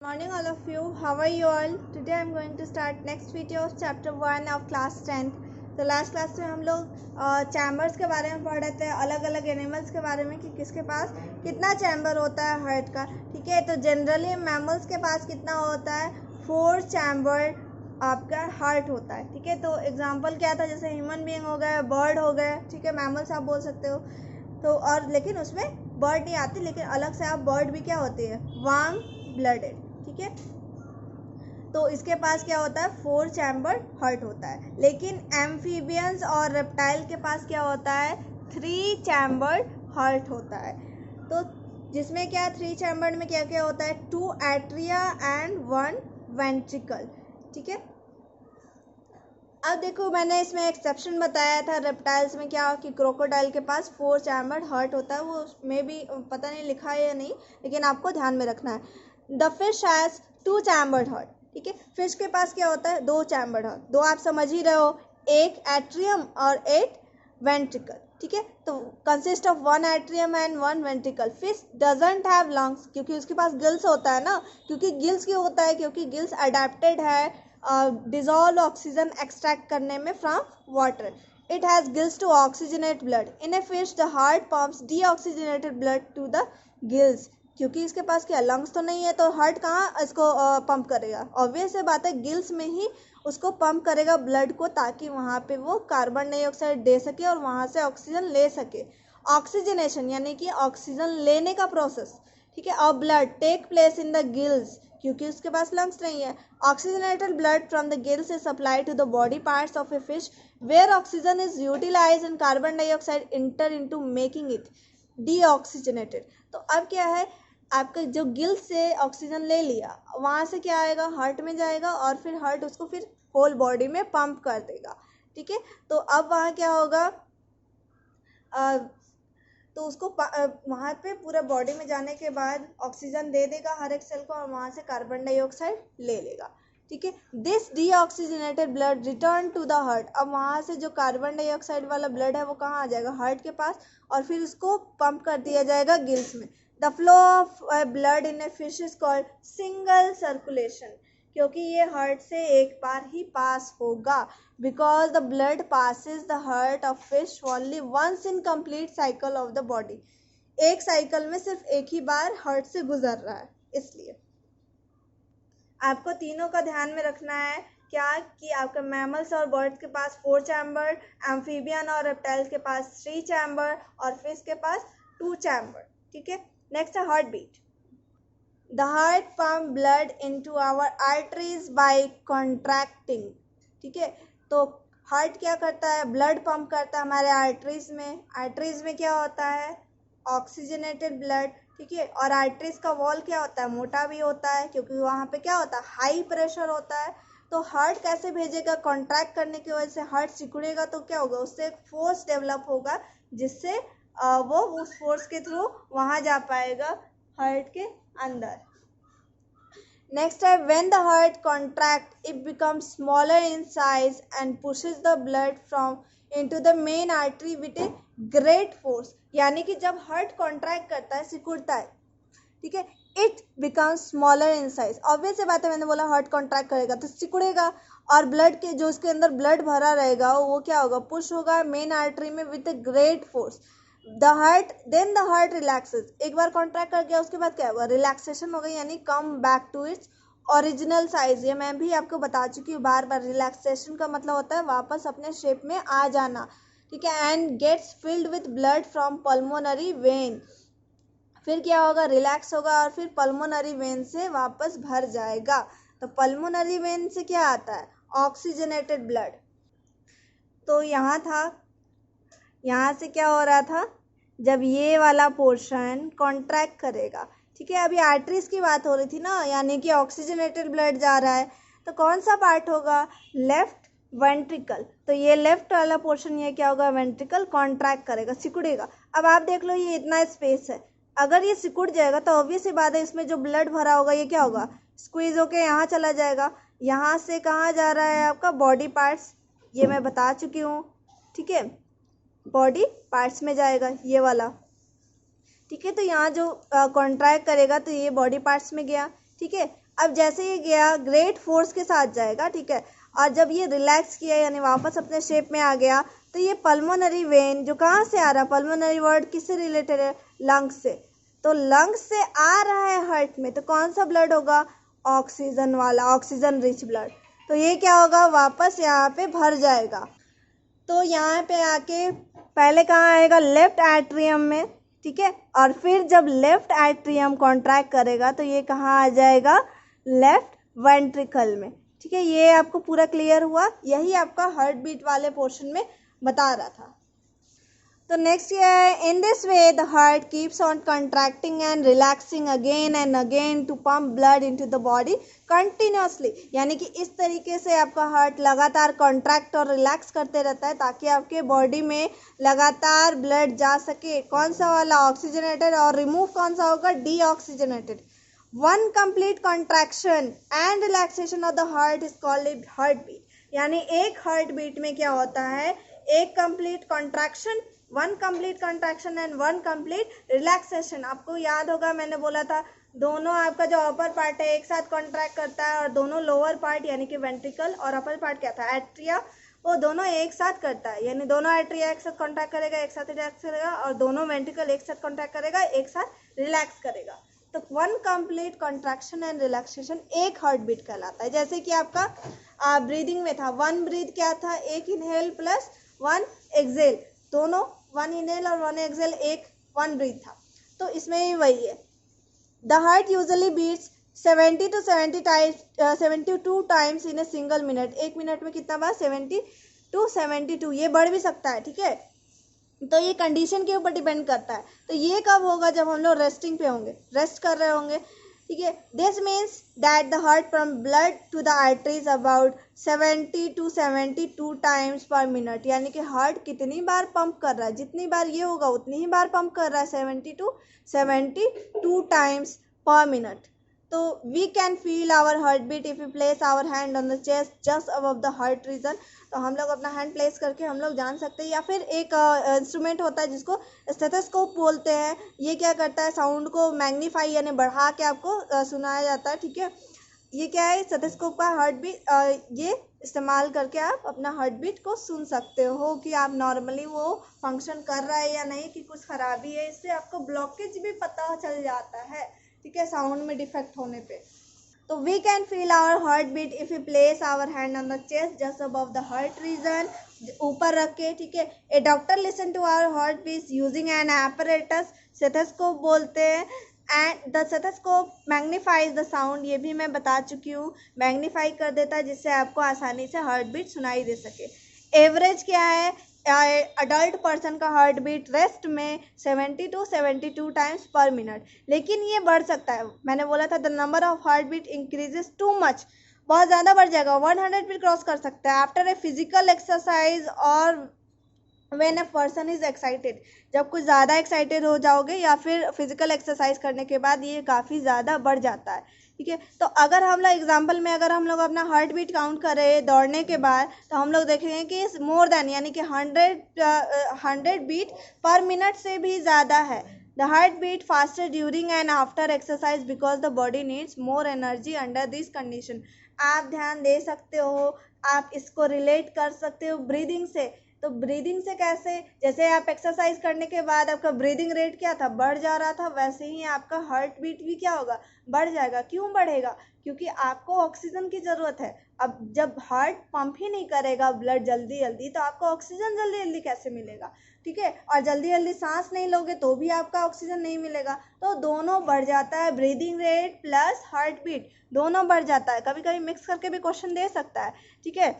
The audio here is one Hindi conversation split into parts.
Morning all of you, how are you all? Today I'm going to start next video of chapter 1 of class 10th. तो लास्ट क्लास में हम लोग चैम्बर्स के बारे में पढ़ रहे थे, अलग अलग एनिमल्स के बारे में कि किसके पास कितना चैम्बर होता है हार्ट का। ठीक है, तो जनरली मैमल्स के पास कितना होता है, 4 चैम्बर आपका हार्ट होता है। ठीक है, तो एग्जांपल क्या था, जैसे ह्यूमन बीइंग हो गए, बर्ड हो गए। ठीक है, मैमल्स आप बोल सकते हो। तो और लेकिन उसमें बर्ड नहीं आती, लेकिन अलग से आप बर्ड भी क्या होती है, वार्म ब्लडेड। ठीक है, तो इसके पास क्या होता है, 4 चैम्बर हार्ट होता है। लेकिन एम्फीबियंस और रेप्टाइल के पास क्या होता है, 3 चैम्बर हार्ट होता है। तो जिसमें क्या 3 चैम्बर में क्या क्या होता है, 2 एट्रिया एंड 1 वेंट्रिकल। ठीक है, अब देखो मैंने इसमें एक्सेप्शन बताया था रेप्टाइल्स में क्या कि क्रोकोडाइल के पास 4 चैम्बर हार्ट होता है। वो में भी पता नहीं लिखा है या नहीं, लेकिन आपको ध्यान में रखना है। The fish has 2 chambered heart. ठीक है, फिश के पास क्या होता है, 2 चैम्बर्ड हार्ट। 2 आप समझ ही रहे हो, 1 एट्रियम और 8 वेंट्रिकल। ठीक है, तो consist of 1 atrium and 1 ventricle. Fish doesn't have lungs, क्योंकि उसके पास गिल्स होता है ना। क्योंकि गिल्स क्यों होता है, क्योंकि गिल्स अडेप्टेड है डिजॉल्व ऑक्सीजन एक्सट्रैक्ट करने में from water. It has gills to oxygenate blood. In a fish the heart pumps deoxygenated blood to the gills. क्योंकि इसके पास क्या लंग्स तो नहीं है, तो हार्ट कहाँ इसको पंप करेगा, ऑब्वियस है बात है, गिल्स में ही उसको पंप करेगा ब्लड को, ताकि वहाँ पे वो कार्बन डाइऑक्साइड दे सके और वहाँ से ऑक्सीजन ले सके। ऑक्सीजनेशन यानी कि ऑक्सीजन लेने का प्रोसेस। ठीक है, और blood take place in the gills, क्योंकि उसके पास लंग्स नहीं है। Oxygenated blood from the gills is supply to the body parts of a fish where oxygen is utilize and carbon dioxide enter into making it deoxygenated. तो अब क्या है, आपका जो गिल से ऑक्सीजन ले लिया, वहाँ से क्या आएगा, हार्ट में जाएगा और फिर हार्ट उसको फिर होल बॉडी में पंप कर देगा। ठीक है, तो अब वहाँ क्या होगा, तो उसको वहाँ पे पूरा बॉडी में जाने के बाद ऑक्सीजन दे देगा हर एक सेल को, और वहाँ से कार्बन डाइऑक्साइड ले लेगा। ठीक है, this deoxygenated blood return to the heart. अब वहाँ से जो कार्बन डाइऑक्साइड वाला ब्लड है वो कहाँ आ जाएगा, हार्ट के पास, और फिर उसको पंप कर दिया जाएगा गिल्स में। The flow of blood in a fish is called single circulation, क्योंकि ये हार्ट से एक बार ही पास होगा। Because the blood passes the heart of fish only once in complete cycle of the body। एक साइकिल में सिर्फ एक ही बार हार्ट से गुजर रहा है, इसलिए आपको तीनों का ध्यान में रखना है। क्या कि आपके मैमल्स और बर्ड्स के पास 4 चैम्बर, एम्फीबियन और रेप्टाइल्स के पास 3 चैम्बर और फिश के पास 2 चैम्बर। ठीक है, नेक्स्ट है heart beat. The heart pump blood into our arteries by contracting। ठीक है, तो हार्ट क्या करता है, ब्लड पंप करता है हमारे आर्टरीज में। आर्टरीज में क्या होता है, ऑक्सीजनेटेड ब्लड। ठीक है, और आर्टरीज का वॉल क्या होता है, मोटा भी होता है, क्योंकि वहाँ पे क्या होता है, हाई प्रेशर होता है। तो हार्ट कैसे भेजेगा, कॉन्ट्रैक्ट करने की वजह से हार्ट सिकुड़ेगा, तो क्या होगा, उससे एक फोर्स डेवलप होगा, जिससे वो उस फोर्स के थ्रू वहाँ जा पाएगा हार्ट के अंदर। नेक्स्ट है when the heart contract it becomes smaller in size and pushes the blood from into the main artery with a great force. यानी कि जब हार्ट कॉन्ट्रैक्ट करता है, सिकुड़ता है, ठीक है, it becomes smaller in size. Obvious सी बात है, मैंने बोला हार्ट कॉन्ट्रैक्ट करेगा तो सिकुड़ेगा, और ब्लड के जो उसके अंदर ब्लड भरा रहेगा वो क्या होगा, पुश होगा मेन आर्टरी में with a great force. Then the heart relaxes. एक बार कॉन्ट्रैक्ट कर गया, उसके बाद क्या होगा, रिलैक्सेशन हो गई, यानी come back to its original size. ये मैं भी आपको बता चुकी हूँ बार बार, रिलैक्सेशन का मतलब होता है वापस अपने शेप में आ जाना। ठीक है, and gets filled with blood from pulmonary vein. फिर क्या होगा, रिलैक्स होगा और फिर पल्मोनरी वेन से वापस भर जाएगा। तो पल्मोनरी वेन से क्या आता है, ऑक्सीजनेटेड ब्लड। तो यहाँ था, यहाँ से क्या हो रहा था, जब ये वाला पोर्शन कॉन्ट्रैक्ट करेगा। ठीक है, अभी आर्टरीज की बात हो रही थी ना, यानी कि ऑक्सीजनेटेड ब्लड जा रहा है, तो कौन सा पार्ट होगा, लेफ्ट वेंट्रिकल। तो ये लेफ्ट वाला पोर्शन, ये क्या होगा, वेंट्रिकल कॉन्ट्रैक्ट करेगा, सिकुड़ेगा। अब आप देख लो, ये इतना स्पेस है, अगर ये सिकुड़ जाएगा तो ऑब्वियस सी बात है, इसमें जो ब्लड भरा होगा ये क्या होगा, स्क्वीज होके यहाँ चला जाएगा। यहाँ से कहाँ जा रहा है आपका, बॉडी पार्ट्स, ये मैं बता चुकी हूँ। ठीक है, बॉडी पार्ट्स में जाएगा ये वाला। ठीक है, तो यहाँ जो कॉन्ट्रैक्ट करेगा तो ये बॉडी पार्ट्स में गया। ठीक है, अब जैसे ये गया ग्रेट फोर्स के साथ जाएगा, ठीक है, और जब ये रिलैक्स किया यानी वापस अपने शेप में आ गया, तो ये पल्मोनरी वेन जो कहाँ से आ रहा है, पल्मोनरी वर्ड किससे रिलेटेड है, लंग्स से, तो लंग्स से आ रहा है हार्ट में, तो कौन सा ब्लड होगा, ऑक्सीजन वाला, ऑक्सीजन रिच ब्लड। तो ये क्या होगा, वापस यहाँ पे भर जाएगा। तो यहाँ पे आके पहले कहाँ आएगा, लेफ्ट एट्रियम में, ठीक है, और फिर जब लेफ्ट एट्रियम कॉन्ट्रैक्ट करेगा तो ये कहाँ आ जाएगा, लेफ्ट वेंट्रिकल में, ठीक है। ये आपको पूरा क्लियर हुआ, यही आपका हार्ट बीट वाले पोर्शन में बता रहा था। तो नेक्स्ट ये है, in this way the heart keeps on contracting and relaxing again and again to pump blood into the body continuously, यानी कि इस तरीके से आपका हार्ट लगातार कॉन्ट्रैक्ट और रिलैक्स करते रहता है ताकि आपके बॉडी में लगातार ब्लड जा सके। कौन सा वाला, ऑक्सीजनेटेड, और रिमूव कौन सा होगा, deoxygenated. One complete contraction and relaxation of the heart is called heart beat, यानी एक हार्ट बीट में क्या होता है, एक complete contraction, one complete contraction and one complete relaxation. आपको याद होगा मैंने बोला था दोनों आपका जो अपर पार्ट है एक साथ कॉन्ट्रैक्ट करता है, और दोनों लोअर पार्ट यानी कि वेंट्रिकल और अपर पार्ट क्या था, एट्रिया, वो दोनों एक साथ करता है, यानी दोनों एट्रिया एक साथ कॉन्ट्रैक्ट करेगा, एक साथ रिलैक्स करेगा, और दोनों वेंट्रिकल एक साथ कॉन्ट्रैक्ट करेगा, एक साथ रिलैक्स करेगा। तो one complete contraction and relaxation एक हार्ट बीट कहलाता है। जैसे कि आपका ब्रीदिंग में था, वन ब्रीथ क्या था, एक इनहेल प्लस वन एक्सेल, दोनों वन इनहेल और वन एक्सेल, एक वन ब्रीथ था। तो इसमें भी वही है। The heart usually beats 70 to 72 times in a single minute. एक मिनट में कितना बार, 70 to 72, ये बढ़ भी सकता है, ठीक है। तो ये कंडीशन के ऊपर डिपेंड करता है। तो ये कब होगा, जब हम लोग रेस्टिंग पे होंगे, रेस्ट कर रहे होंगे, ठीक है। This means that the heart pump blood to the arteries about 70 to 72 times per minute, यानी कि हार्ट कितनी बार पंप कर रहा है, जितनी बार ये होगा उतनी ही बार पंप कर रहा है, 70 to 72 टाइम्स पर मिनट। तो we can feel our heart beat if you place our hand on the chest just above the heart region. तो हम लोग अपना हैंड प्लेस करके हम लोग जान सकते हैं, या फिर एक इंस्ट्रूमेंट होता है जिसको स्टेथोस्कोप बोलते हैं, ये क्या करता है, साउंड को मैग्नीफाई यानी बढ़ा के आपको सुनाया जाता है, ठीक है। ये क्या है, स्टेथोस्कोप का हार्ट बीट, ये इस्तेमाल करके आप अपना हार्ट बीट को सुन सकते हो कि आप नॉर्मली वो फंक्शन कर रहा है या नहीं, कि कुछ खराबी है, इससे आपको ब्लॉकेज भी पता चल जाता है, ठीक है, साउंड में डिफेक्ट होने पे। तो we can feel our heart beat if you place our hand on the chest just above the heart region, ऊपर रख के, ठीक है। A doctor listen to our heart beat using an apparatus, stethoscope बोलते हैं, and the stethoscope magnifies the sound, ये भी मैं बता चुकी हूँ, मैग्नीफाई कर देता है जिससे आपको आसानी से हार्ट बीट सुनाई दे सके। एवरेज क्या है, अडल्ट पर्सन का हार्ट बीट रेस्ट में 70 to 72 टाइम्स पर मिनट, लेकिन ये बढ़ सकता है। मैंने बोला था the number of heart beat increases too much, बहुत ज़्यादा बढ़ जाएगा, 100 भी क्रॉस कर सकता है आफ्टर ए फिजिकल एक्सरसाइज और when a person is excited. जब कुछ ज़्यादा एक्साइटेड हो जाओगे या फिर फिजिकल एक्सरसाइज करने के बाद ये काफ़ी ज़्यादा बढ़ जाता है, ठीक है। तो अगर हम लोग एग्जाम्पल में अगर हम लोग अपना हार्ट बीट काउंट करें दौड़ने के बाद, तो हम लोग देखेंगे कि मोर देन यानी कि 100 बीट पर मिनट से भी ज़्यादा है। The heart beat faster during and after exercise because the body needs more energy under this condition. आप ध्यान दे सकते हो, आप इसको रिलेट कर सकते हो ब्रीदिंग से। तो ब्रीदिंग से कैसे, जैसे आप एक्सरसाइज करने के बाद आपका ब्रीदिंग रेट क्या था, बढ़ जा रहा था, वैसे ही आपका हार्ट बीट भी क्या होगा, बढ़ जाएगा। क्यों बढ़ेगा, क्योंकि आपको ऑक्सीजन की ज़रूरत है। अब जब हार्ट पंप ही नहीं करेगा ब्लड जल्दी जल्दी, तो आपको ऑक्सीजन जल्दी जल्दी कैसे मिलेगा, ठीक है। और जल्दी जल्दी सांस नहीं लोगे तो भी आपका ऑक्सीजन नहीं मिलेगा। तो दोनों बढ़ जाता है, breathing rate plus heart beat दोनों बढ़ जाता है। कभी कभी मिक्स करके भी क्वेश्चन दे सकता है, ठीक है।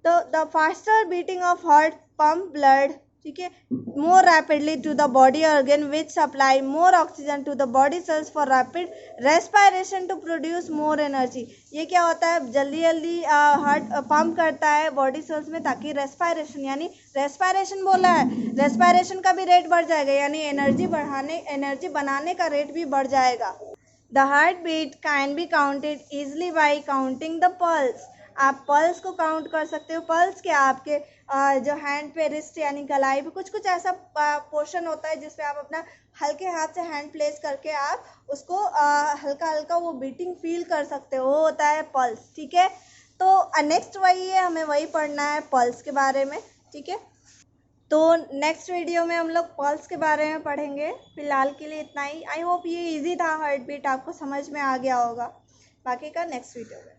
तो the faster beating of heart pump blood, ठीक है, more rapidly to the body organ which supply more oxygen to the body cells for rapid respiration to produce more energy। ये क्या होता है, जल्दी जल्दी हार्ट पंप करता है बॉडी सेल्स में ताकि रेस्पायरेशन, यानी रेस्पायरेशन बोला है, रेस्पायरेशन का भी रेट बढ़ जाएगा, यानी एनर्जी बनाने का रेट भी बढ़ जाएगा। The heartbeat can be counted easily by counting the pulse। आप पल्स को काउंट कर सकते हो। पल्स क्या, आपके जो हैंड पे, रिस्ट यानी कलाई पे कुछ कुछ ऐसा पोर्शन होता है जिसपे आप अपना हल्के हाथ से हैंड प्लेस करके आप उसको हल्का हल्का वो बीटिंग फील कर सकते हो, वो होता है पल्स। ठीक है, तो नेक्स्ट वही है, हमें वही पढ़ना है पल्स के बारे में। ठीक है, तो नेक्स्ट वीडियो में हम लोग पल्स के बारे में पढ़ेंगे। फिलहाल के लिए इतना ही। आई होप ये इजी था, हार्ट बीट आपको समझ में आ गया होगा। बाकी का नेक्स्ट वीडियो में।